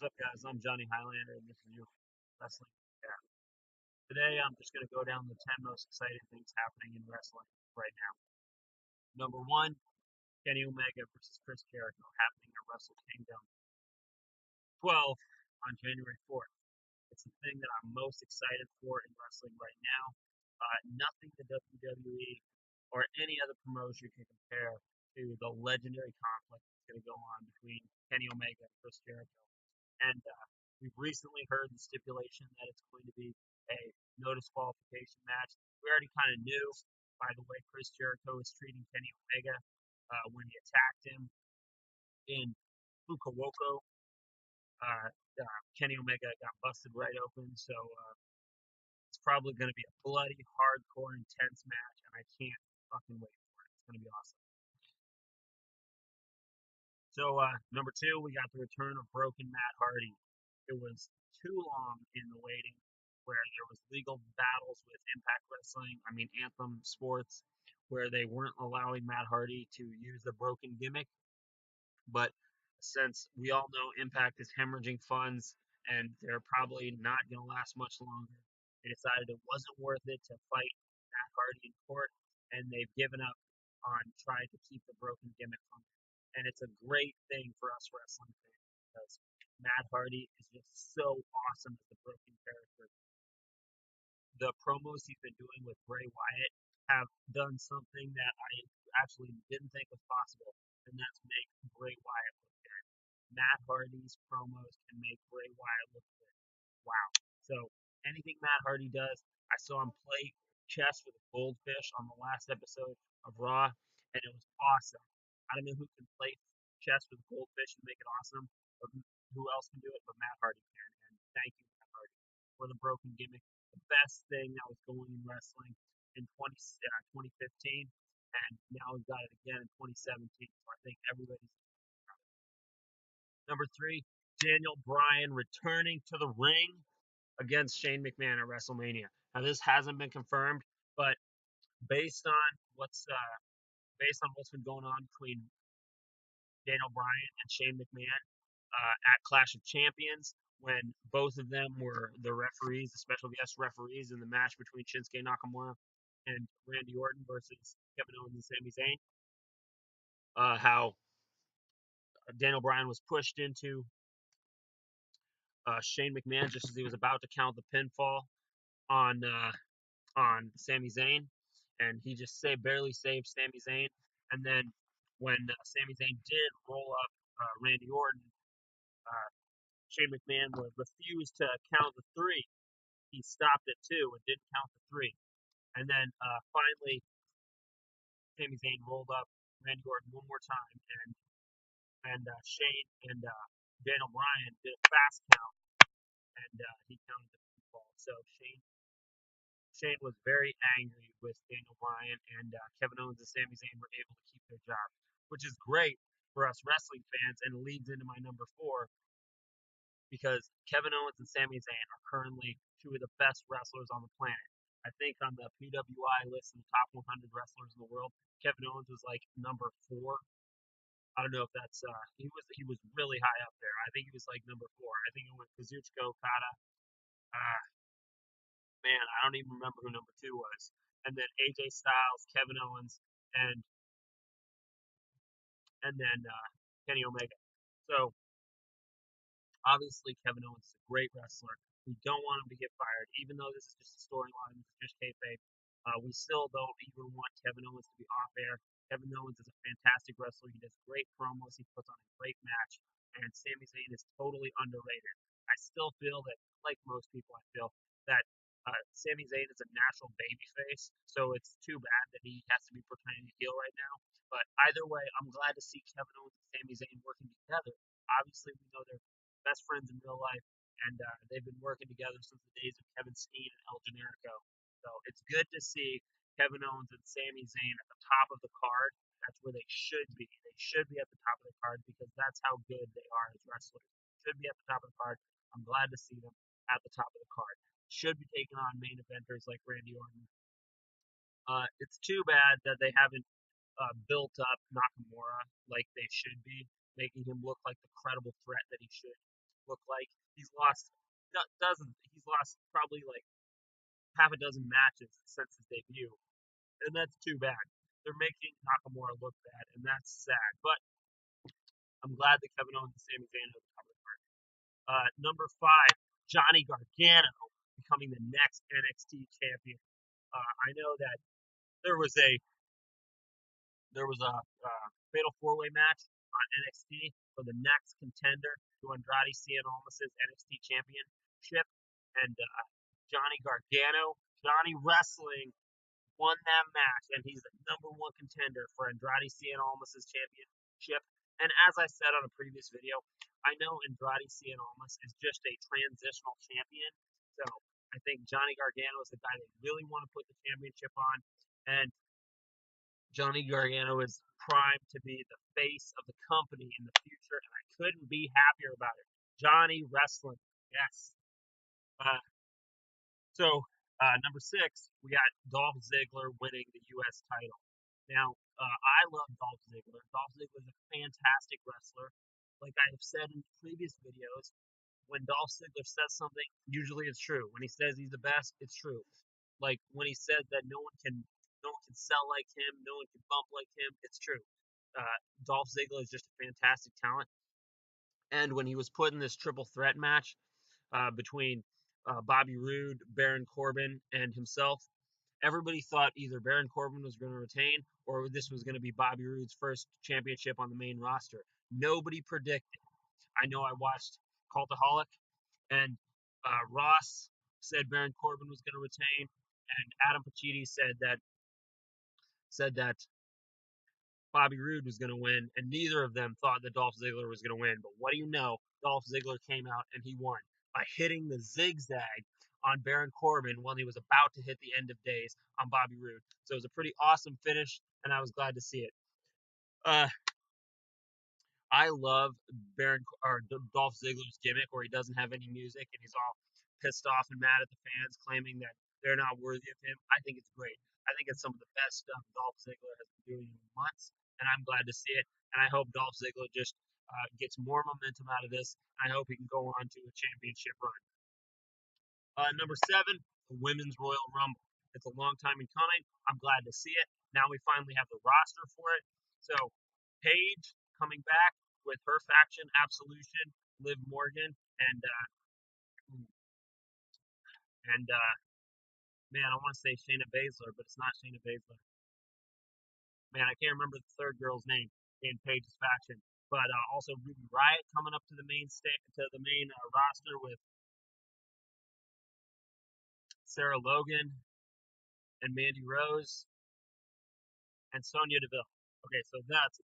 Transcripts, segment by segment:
What's up, guys? I'm Johnny Highlander, and this is your wrestling. Yeah. Today, I'm just going to go down the 10 most exciting things happening in wrestling right now. Number one, Kenny Omega versus Chris Jericho happening at Wrestle Kingdom 12 on January 4th. It's the thing that I'm most excited for in wrestling right now. Nothing the WWE or any other promotion can compare to the legendary conflict that's going to go on between Kenny Omega and Chris Jericho. And we've recently heard the stipulation that it's going to be a no disqualification match. We already kind of knew by the way Chris Jericho was treating Kenny Omega when he attacked him in Fukuoka. Kenny Omega got busted right open, so it's probably going to be a bloody, hardcore, intense match, and I can't fucking wait for it. It's going to be awesome. So number two, we got the return of Broken Matt Hardy. It was too long in the waiting, where there was legal battles with Impact Wrestling, Anthem Sports, where they weren't allowing Matt Hardy to use the broken gimmick. But since we all know Impact is hemorrhaging funds and they're probably not going to last much longer, they decided it wasn't worth it to fight Matt Hardy in court, and they've given up on trying to keep the broken gimmick from him. And it's a great thing for us wrestling fans because Matt Hardy is just so awesome as the broken character. The promos he's been doing with Bray Wyatt have done something that I actually didn't think was possible, and that's make Bray Wyatt look good. Matt Hardy's promos can make Bray Wyatt look good. Wow. So anything Matt Hardy does, I saw him play chess with a goldfish on the last episode of Raw, and it was awesome. I don't know who can play chess with a goldfish and make it awesome, but who else can do it but Matt Hardy can. And thank you, Matt Hardy, for the broken gimmick. The best thing that was going in wrestling in 2015, and now we've got it again in 2017. So I think everybody's number three, Daniel Bryan returning to the ring against Shane McMahon at WrestleMania. Now this hasn't been confirmed, but based on what's been going on between Daniel Bryan and Shane McMahon at Clash of Champions, when both of them were the referees, the special guest referees in the match between Shinsuke Nakamura and Randy Orton versus Kevin Owens and Sami Zayn. How Daniel Bryan was pushed into Shane McMahon just as he was about to count the pinfall on Sami Zayn, and he just barely saved Sami Zayn. And then when Sami Zayn did roll up Randy Orton, uh, Shane McMahon would refuse to count the three. He stopped at two and didn't count the three. And then finally, Sami Zayn rolled up Randy Orton one more time, and Shane and Daniel Bryan did a fast count, and he counted the pinfall. So Shane was very angry with Daniel Bryan, and Kevin Owens and Sami Zayn were able to keep their job, which is great for us wrestling fans and leads into my number four because Kevin Owens and Sami Zayn are currently two of the best wrestlers on the planet. I think on the PWI list of the top 100 wrestlers in the world, Kevin Owens was like number four. I don't know if that's he was really high up there. I think he was like number four. I think it went Kazuchika Okada. Uh, man, I don't even remember who number two was. And then AJ Styles, Kevin Owens, and then Kenny Omega. So obviously Kevin Owens is a great wrestler. We don't want him to get fired, even though this is just a storyline. This is just kayfabe. We still don't even want Kevin Owens to be off air. Kevin Owens is a fantastic wrestler. He does great promos. He puts on a great match. And Sami Zayn is totally underrated. I still feel that, like most people, I feel that Sami Zayn is a natural babyface, so it's too bad that he has to be portraying a heel right now. But either way, I'm glad to see Kevin Owens and Sami Zayn working together. Obviously, we know they're best friends in real life, and they've been working together since the days of Kevin Steen and El Generico. So it's good to see Kevin Owens and Sami Zayn at the top of the card. That's where they should be. They should be at the top of the card because that's how good they are as wrestlers. Should be at the top of the card. I'm glad to see them at the top of the card. Should be taking on main eventers like Randy Orton. It's too bad that they haven't built up Nakamura like they should be, making him look like the credible threat that he should. look like. He's lost dozens. He's lost probably like half a dozen matches since his debut, and that's too bad. They're making Nakamura look bad, and that's sad. But I'm glad that Kevin Owens and Sami Zayn are the cover card. Number 5, Johnny Gargano becoming the next NXT champion. I know that there was a fatal 4-way match on NXT for the next contender to Andrade Cien Almas's NXT championship, and Johnny Gargano, Johnny Wrestling won that match, and he's the number 1 contender for Andrade Cien Almas's championship. And as I said on a previous video, I know Andrade Cien Almas is just a transitional champion, so I think Johnny Gargano is the guy they really want to put the championship on, and Johnny Gargano is primed to be the face of the company in the future, and I couldn't be happier about it. Johnny Wrestling, yes. Uh, so, number 6, we got Dolph Ziggler winning the U.S. title. Now, I love Dolph Ziggler. Dolph Ziggler is a fantastic wrestler. Like I have said in previous videos, when Dolph Ziggler says something, usually it's true. When he says he's the best, it's true. Like when he said that no one can sell like him, no one can bump like him, it's true. Dolph Ziggler is just a fantastic talent. And when he was put in this triple threat match between Bobby Roode, Baron Corbin, and himself, everybody thought either Baron Corbin was going to retain or this was going to be Bobby Roode's first championship on the main roster. Nobody predicted. I know I watched Cultaholic, and Ross said Baron Corbin was going to retain, and Adam Pacitti said that Bobby Roode was going to win, and neither of them thought that Dolph Ziggler was going to win. But what do you know? Dolph Ziggler came out and he won by hitting the zigzag on Baron Corbin when he was about to hit the end of days on Bobby Roode. So it was a pretty awesome finish, and I was glad to see it. Uh, I love Dolph Ziggler's gimmick where he doesn't have any music and he's all pissed off and mad at the fans, claiming that they're not worthy of him. I think it's great. I think it's some of the best stuff Dolph Ziggler has been doing in months, and I'm glad to see it. And I hope Dolph Ziggler just gets more momentum out of this. I hope he can go on to a championship run. Number 7, the Women's Royal Rumble. It's a long time in coming. I'm glad to see it. Now we finally have the roster for it. So, Paige coming back with her faction, Absolution, Liv Morgan, and man, I want to say Shayna Baszler, but it's not Shayna Baszler. Man, I can't remember the third girl's name in Paige's faction. But also Ruby Riott coming up to the main roster with Sarah Logan and Mandy Rose and Sonya Deville. Okay, so that's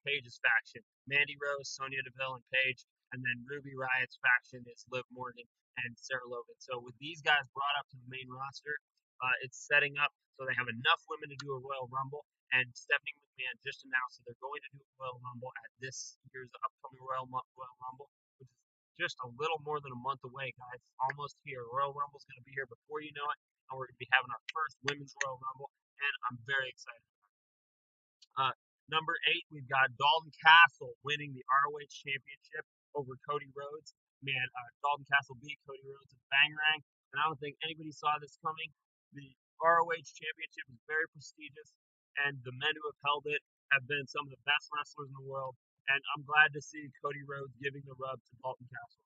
Paige's faction. Mandy Rose, Sonya Deville, and Paige, and then Ruby Riott's faction is Liv Morgan and Sarah Logan. So with these guys brought up to the main roster, it's setting up so they have enough women to do a Royal Rumble. And Stephanie McMahon just announced that they're going to do a Royal Rumble at this year's upcoming Royal Rumble, which is just a little more than a month away, guys. It's almost here. Royal Rumble's going to be here before you know it, and we're going to be having our first Women's Royal Rumble, and I'm very excited. Number 8, we've got Dalton Castle winning the ROH Championship over Cody Rhodes. Man, Dalton Castle beat Cody Rhodes at Bangarang, and I don't think anybody saw this coming. The ROH Championship is very prestigious, and the men who have held it have been some of the best wrestlers in the world, and I'm glad to see Cody Rhodes giving the rub to Dalton Castle.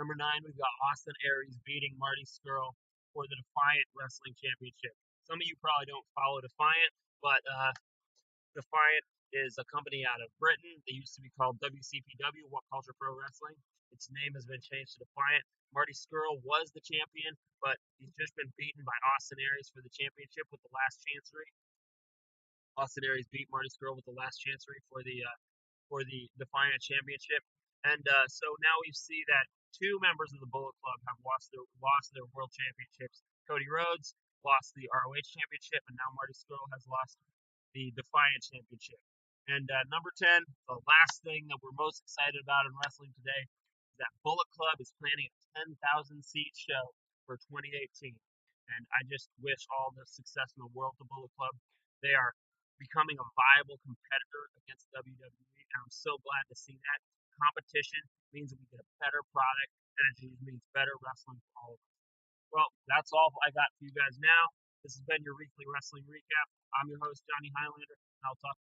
Number 9, we've got Austin Aries beating Marty Scurll for the Defiant Wrestling Championship. Some of you probably don't follow Defiant, but Defiant is a company out of Britain. They used to be called WCPW, What Culture Pro Wrestling. Its name has been changed to Defiant. Marty Scurll was the champion, but he's just been beaten by Austin Aries for the championship with the last chancery. Austin Aries beat Marty Scurll with the last chancery for the Defiant Championship. And so now we see that 2 members of the Bullet Club have lost their world championships. Cody Rhodes lost the ROH Championship, and now Marty Scurll has lost the Defiant Championship. And number 10, the last thing that we're most excited about in wrestling today is that Bullet Club is planning a 10,000-seat show for 2018. And I just wish all the success in the world to Bullet Club. They are becoming a viable competitor against WWE, and I'm so glad to see that. competition means that we get a better product, and it just means better wrestling for all of us. Well, that's all I got for you guys now. This has been your weekly wrestling recap. I'm your host, Johnny Highlander, and I'll talk